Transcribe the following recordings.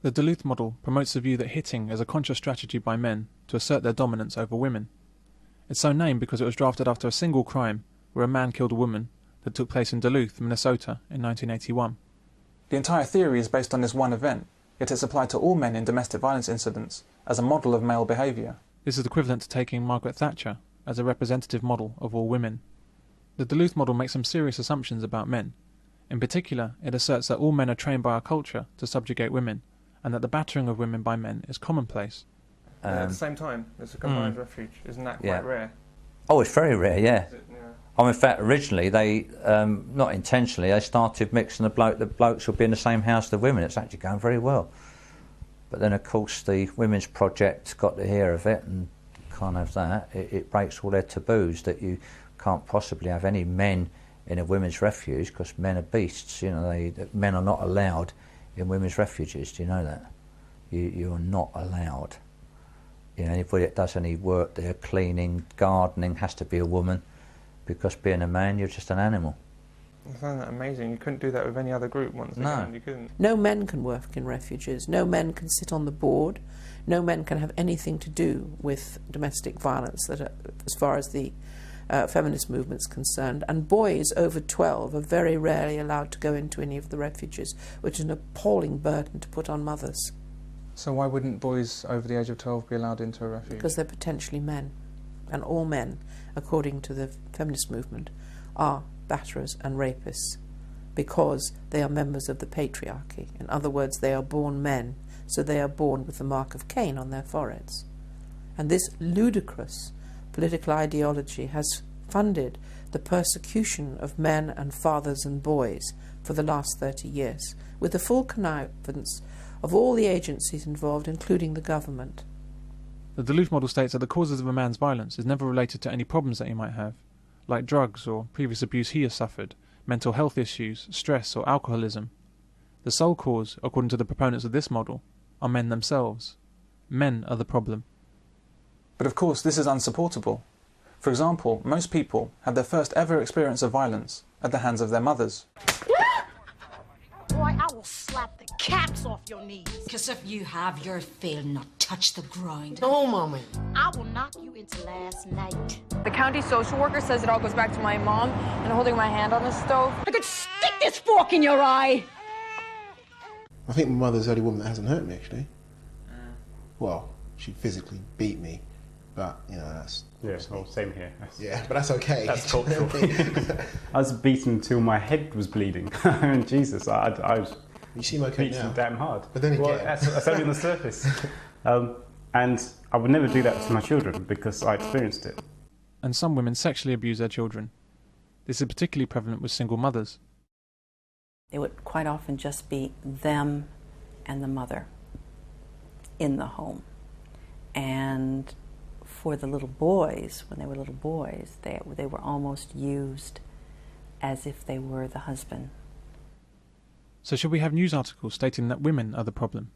The Duluth model promotes the view that hitting is a conscious strategy by men to assert their dominance over women. It's so named because it was drafted after a single crime where a man killed a woman that took place in Duluth, Minnesota in 1981. The entire theory is based on this one event, yet it's applied to all men in domestic violence incidents as a model of male behaviour. This is equivalent to taking Margaret Thatcher as a representative model of all women. The Duluth model makes some serious assumptions about men. In particular, it asserts that all men are trained by our culture to subjugate women, and that the battering of women by men is commonplace. At the same time, it's a combined refuge. Isn't that quite rare? Oh, it's very rare, yeah. Yeah. Oh, in fact, originally, they, not intentionally, they started mixing the blokes will be in the same house as the women. It's actually going very well. But then, of course, the Women's Project got to hear of it, and kind of that. It breaks all their taboos that you can't possibly have any men in a women's refuge, because men are beasts. You know, men are not allowed in women's refuges. Do you know that? You are not allowed. You know, anybody that does any work there, cleaning, gardening, has to be a woman, because being a man, you're just an animal. I find that amazing. You couldn't do that with any other group once again. You couldn't. No men can work in refuges. No men can sit on the board. No men can have anything to do with domestic violence, as far as the feminist movement's concerned. And boys over 12 are very rarely allowed to go into any of the refuges, which is an appalling burden to put on mothers. So why wouldn't boys over the age of 12 be allowed into a refuge? Because they're potentially men. And all men, according to the feminist movement, are batterers and rapists, because they are members of the patriarchy. In other words, they are born men, so they are born with the mark of Cain on their foreheads. And this ludicrous political ideology has funded the persecution of men and fathers and boys for the last 30 years, with the full connivance of all the agencies involved, including the government. The Duluth model states that the causes of a man's violence is never related to any problems that he might have, like drugs or previous abuse he has suffered, mental health issues, stress or alcoholism. The sole cause, according to the proponents of this model, are men themselves. Men are the problem. But of course this is unsupportable. For example, most people have their first ever experience of violence at the hands of their mothers. Boy, I will slap the caps off your knees. Because if you have your fill, not touch the ground. No, Mommy. I will knock you into last night. The county social worker says it all goes back to my mom and holding my hand on the stove. I could stick this fork in your eye. I think my mother's the only woman that hasn't hurt me, actually. Well, she physically beat me, but, you know, that's... Yeah, well, same here. Yeah, but that's okay. That's cultural. I was beaten until my head was bleeding. And Jesus, I was you seem okay beaten now. damn hard. But then again... Well, that's only on the surface. And I would never do that to my children because I experienced it. And some women sexually abuse their children. This is particularly prevalent with single mothers. It would quite often just be them and the mother in the home. And for the little boys, when they were little boys, they were almost used as if they were the husband. So should we have news articles stating that women are the problem?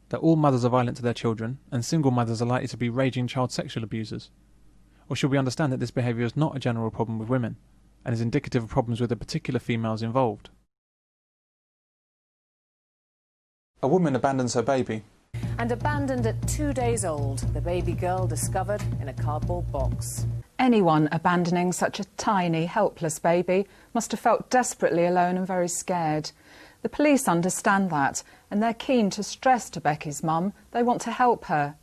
That all mothers are violent to their children, and single mothers are likely to be raging child sexual abusers? Or should we understand that this behaviour is not a general problem with women, and is indicative of problems with the particular females involved? A woman abandons her baby. And abandoned at 2 days old, the baby girl discovered in a cardboard box. Anyone abandoning such a tiny, helpless baby must have felt desperately alone and very scared. The police understand that, and they're keen to stress to Becky's mum they want to help her.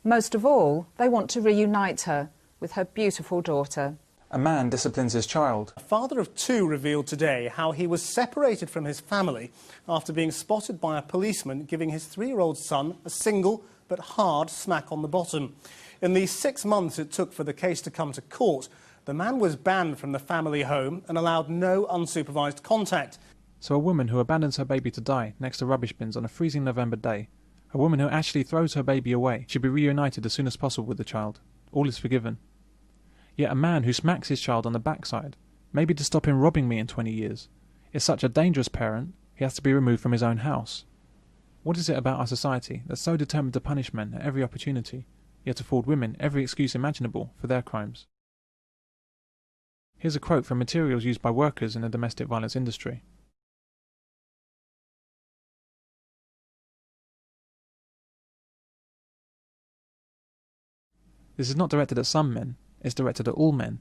Most of all, they want to reunite her with her beautiful daughter. A man disciplines his child. A father of two revealed today how he was separated from his family after being spotted by a policeman giving his 3-year-old son a single but hard smack on the bottom. In the 6 months it took for the case to come to court, the man was banned from the family home and allowed no unsupervised contact. So a woman who abandons her baby to die next to rubbish bins on a freezing November day, a woman who actually throws her baby away, should be reunited as soon as possible with the child. All is forgiven. Yet a man who smacks his child on the backside, maybe to stop him robbing me in 20 years, is such a dangerous parent, he has to be removed from his own house. What is it about our society that's so determined to punish men at every opportunity, yet afford women every excuse imaginable for their crimes? Here's a quote from materials used by workers in the domestic violence industry. This is not directed at some men, it's directed at all men.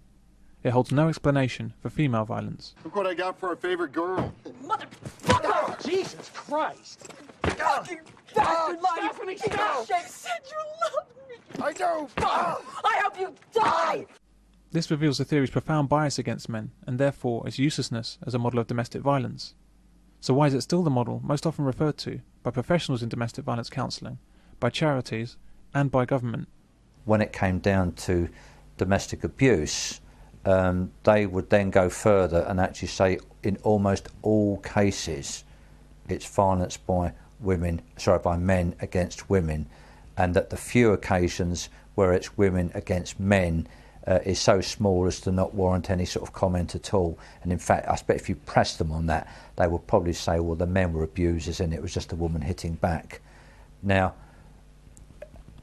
It holds no explanation for female violence. Look what I got for our favorite girl. Motherfucker! Oh, Jesus Christ! Fucking bastard! Stephanie, stop! You said you loved me! I do! I hope you die! This reveals the theory's profound bias against men, and therefore its uselessness as a model of domestic violence. So why is it still the model most often referred to by professionals in domestic violence counselling, by charities, and by government? When it came down to domestic abuse, they would then go further and actually say in almost all cases it's violence by men against women, and that the few occasions where it's women against men is so small as to not warrant any sort of comment at all. And in fact, I expect if you press them on that, they would probably say, well, the men were abusers and it was just a woman hitting back. Now,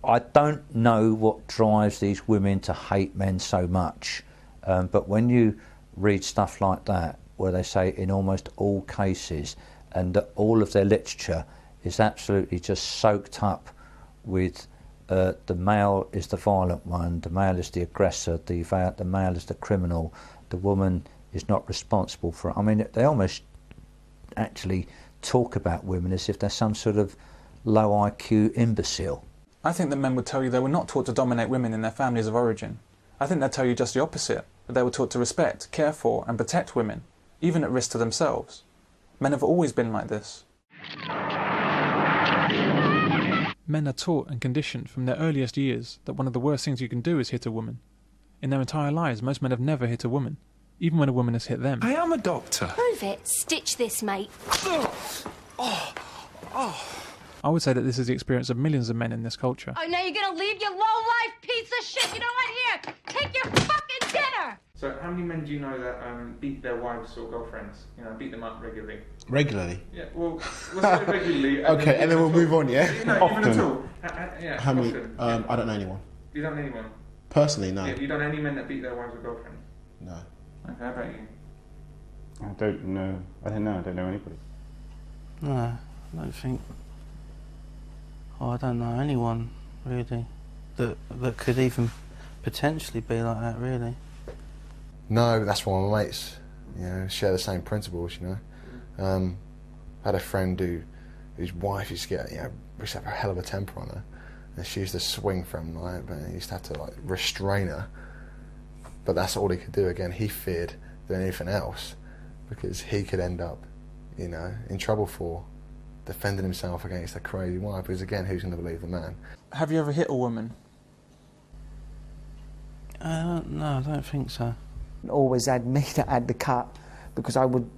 I don't know what drives these women to hate men so much, but when you read stuff like that, where they say in almost all cases, and that all of their literature is absolutely just soaked up with the male is the violent one, the male is the aggressor, the male is the criminal, the woman is not responsible for it. I mean, they almost actually talk about women as if they're some sort of low IQ imbecile. I think that men would tell you they were not taught to dominate women in their families of origin. I think they'd tell you just the opposite, that they were taught to respect, care for and protect women, even at risk to themselves. Men have always been like this. Men are taught and conditioned from their earliest years that one of the worst things you can do is hit a woman. In their entire lives, most men have never hit a woman, even when a woman has hit them. I am a doctor. Prove it. Stitch this, mate. I would say that this is the experience of millions of men in this culture. Oh, now you're gonna leave, you low-life piece of shit! You know what? Here, take your fucking dinner! So how many men do you know that beat their wives or girlfriends? You know, beat them up regularly? Regularly? Yeah, well, let's say regularly. Okay, and then we'll move on, yeah? No, even at all. Yeah, how many? often. I don't know anyone. You don't know anyone? Personally, no. Yeah, you don't know any men that beat their wives or girlfriends? No. Okay, how about you? I don't know. I don't know anybody. No, I don't think. Oh, I don't know anyone really that could even potentially be like that. Really. No, that's why my mates, share the same principles. I had a friend whose wife used to get, used to have a hell of a temper on her, and she used to swing from but he used to have to restrain her. But that's all he could do. Again, he feared than anything else, because he could end up, in trouble for defending himself against a crazy wife. Because again, who's going to believe the man? Have you ever hit a woman? No, I don't think so. Always had me that had the cut, because I would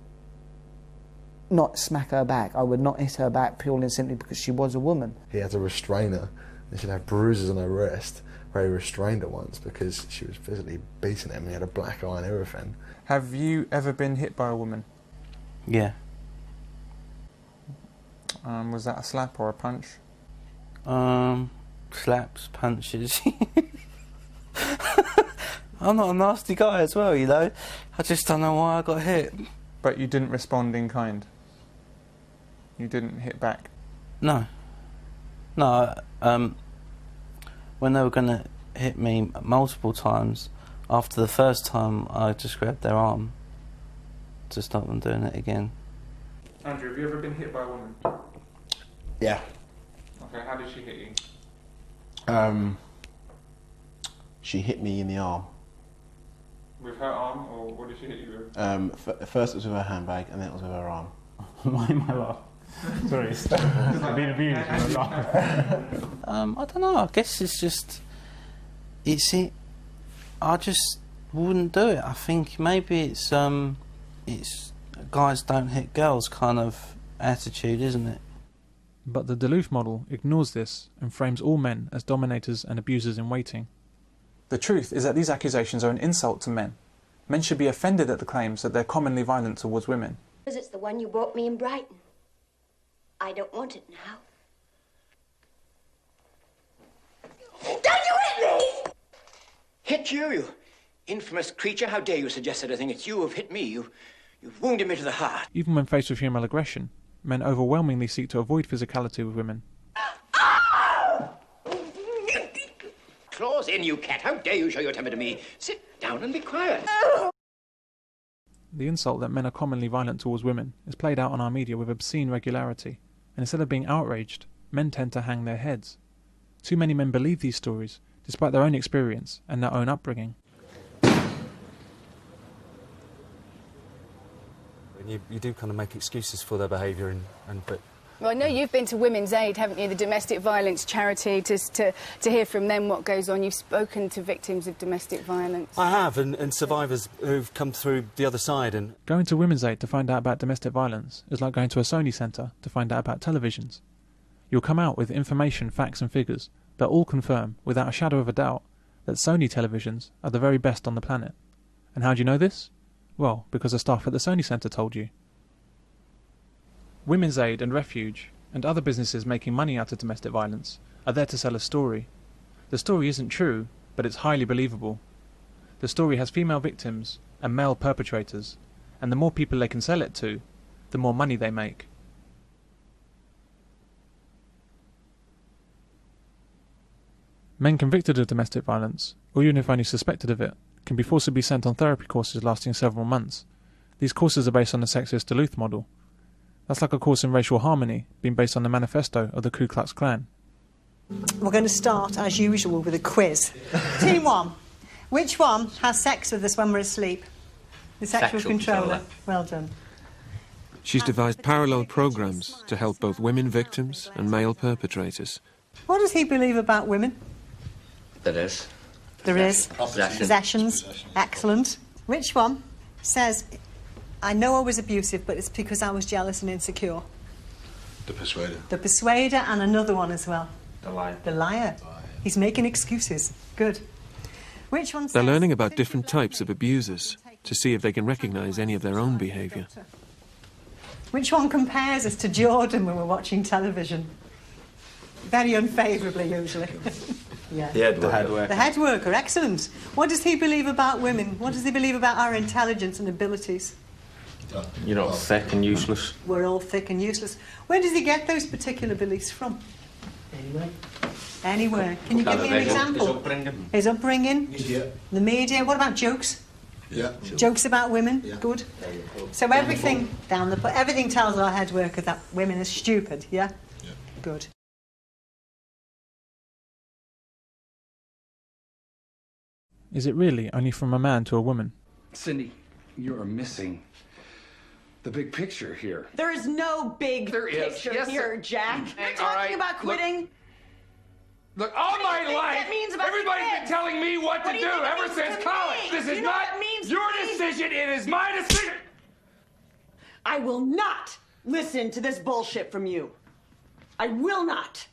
not smack her back. I would not hit her back purely and simply because she was a woman. He had to restrain her, and she'd have bruises on her wrist where he restrained her once because she was physically beating him. He had a black eye and everything. Have you ever been hit by a woman? Yeah. Was that a slap or a punch? Slaps, punches. I'm not a nasty guy as well, I just don't know why I got hit. But you didn't respond in kind? You didn't hit back? No. No, when they were going to hit me multiple times, after the first time I just grabbed their arm to stop them doing it again. Andrew, have you ever been hit by a woman? Yeah. Okay, how did she hit you? She hit me in the arm. With her arm, or what did she hit you with? First it was with her handbag, and then it was with her arm. Why am I laughing? Sorry, I've been abused and I laugh. I don't know, I guess it's just... I just wouldn't do it. I think maybe it's guys don't hit girls kind of attitude, isn't it? But the Duluth model ignores this and frames all men as dominators and abusers in waiting. The truth is that these accusations are an insult to men. Men should be offended at the claims that they're commonly violent towards women. Because it's the one you bought me in Brighton. I don't want it now. Don't you hit me! Hit you, you infamous creature. How dare you suggest such a thing? It's you who've hit me. You've wounded me to the heart. Even when faced with female aggression, men overwhelmingly seek to avoid physicality with women. Claws paws. In, you cat. How dare you show your temper to me? Sit down and be quiet. The insult that men are commonly violent towards women is played out on our media with obscene regularity, and instead of being outraged, men tend to hang their heads. Too many men believe these stories, despite their own experience and their own upbringing. You do kind of make excuses for their behaviour, but... Well, I know you've been to Women's Aid, haven't you, the domestic violence charity, to hear from them what goes on. You've spoken to victims of domestic violence. I have, and survivors who've come through the other side. And Going to Women's Aid to find out about domestic violence is like going to a Sony centre to find out about televisions. You'll come out with information, facts and figures that all confirm, without a shadow of a doubt, that Sony televisions are the very best on the planet. And how do you know this? Well, because the staff at the Sony Centre told you. Women's Aid and Refuge, and other businesses making money out of domestic violence, are there to sell a story. The story isn't true, but it's highly believable. The story has female victims and male perpetrators, and the more people they can sell it to, the more money they make. Men convicted of domestic violence, or even if only suspected of it, can be forcibly sent on therapy courses lasting several months. These courses are based on the sexist Duluth model. That's like a course in racial harmony, being based on the manifesto of the Ku Klux Klan. We're going to start, as usual, with a quiz. Team 1, which one has sex with us when we're asleep? The sexual controller. Well done. She's devised parallel programs to help both women victims and male perpetrators. What does he believe about women? There is. There is. Possession. Possessions. Excellent. Which one says, I know I was abusive, but it's because I was jealous and insecure? The persuader. The persuader, and another one as well. The liar. The liar. He's making excuses. Good. Which one says... They're learning about different types of abusers to see if they can recognise any of their own behaviour. Which one compares us to Jordan when we're watching television? Very unfavourably, usually. Yeah. The head worker. The head worker, excellent. What does he believe about women? What does he believe about our intelligence and abilities? You're not thick and useless. We're all thick and useless. Where does he get those particular beliefs from? Anywhere. Anywhere. Can you give me an example? His upbringing. His upbringing? Media. The media. What about jokes? Yeah. Jokes about women? Yeah. Good. So everything everything tells our head worker that women are stupid, yeah? Yeah. Good. Is it really only from a man to a woman? Cindy, you are missing the big picture here. There is no big picture here, Jack. You're talking about quitting. Look, all my think life, that means about everybody's your been telling me what to do do you think it ever means since to college. me? This is You know not what it means your to me? decision, it is my decision. I will not listen to this bullshit from you. I will not.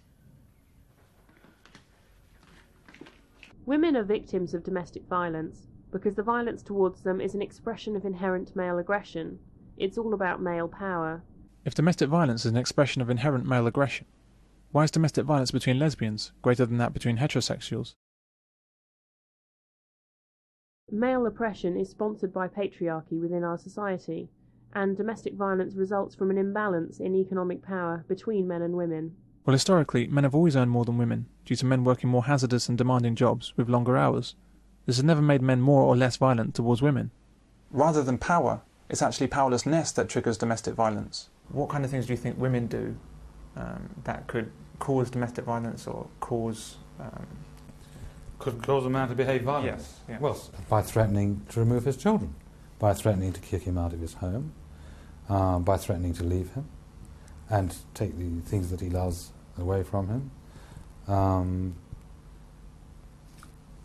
Women are victims of domestic violence because the violence towards them is an expression of inherent male aggression. It's all about male power. If domestic violence is an expression of inherent male aggression, why is domestic violence between lesbians greater than that between heterosexuals? Male oppression is sponsored by patriarchy within our society, and domestic violence results from an imbalance in economic power between men and women. Well, historically, men have always earned more than women, due to men working more hazardous and demanding jobs with longer hours. This has never made men more or less violent towards women. Rather than power, it's actually powerlessness that triggers domestic violence. What kind of things do you think women do that could cause domestic violence or cause... Could cause a man to behave violently? Yes. Yeah. Well, by threatening to remove his children, by threatening to kick him out of his home, by threatening to leave him and take the things that he loves away from him.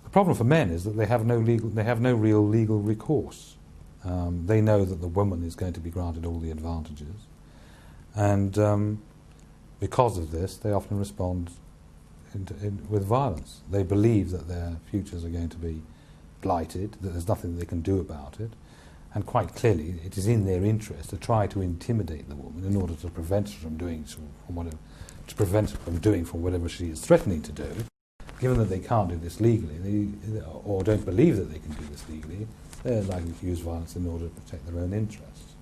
The problem for men is that they have no real legal recourse. They know that the woman is going to be granted all the advantages, and because of this, they often respond with violence. They believe that their futures are going to be blighted, that there's nothing they can do about it, and quite clearly it is in their interest to try to intimidate the woman in order to prevent her from doing whatever she is threatening to do. Given that they can't do this legally, or don't believe that they can do this legally, they're likely to use violence in order to protect their own interests.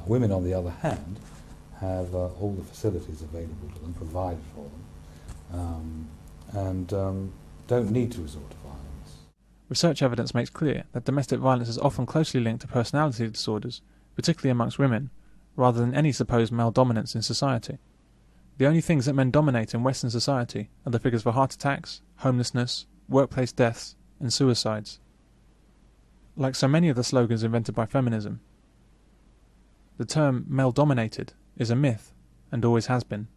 Women, on the other hand, have all the facilities available to them, provided for them, and don't need to resort to violence. Research evidence makes clear that domestic violence is often closely linked to personality disorders, particularly amongst women, rather than any supposed male dominance in society. The only things that men dominate in Western society are the figures for heart attacks, homelessness, workplace deaths, and suicides. Like so many of the slogans invented by feminism, the term male-dominated is a myth and always has been.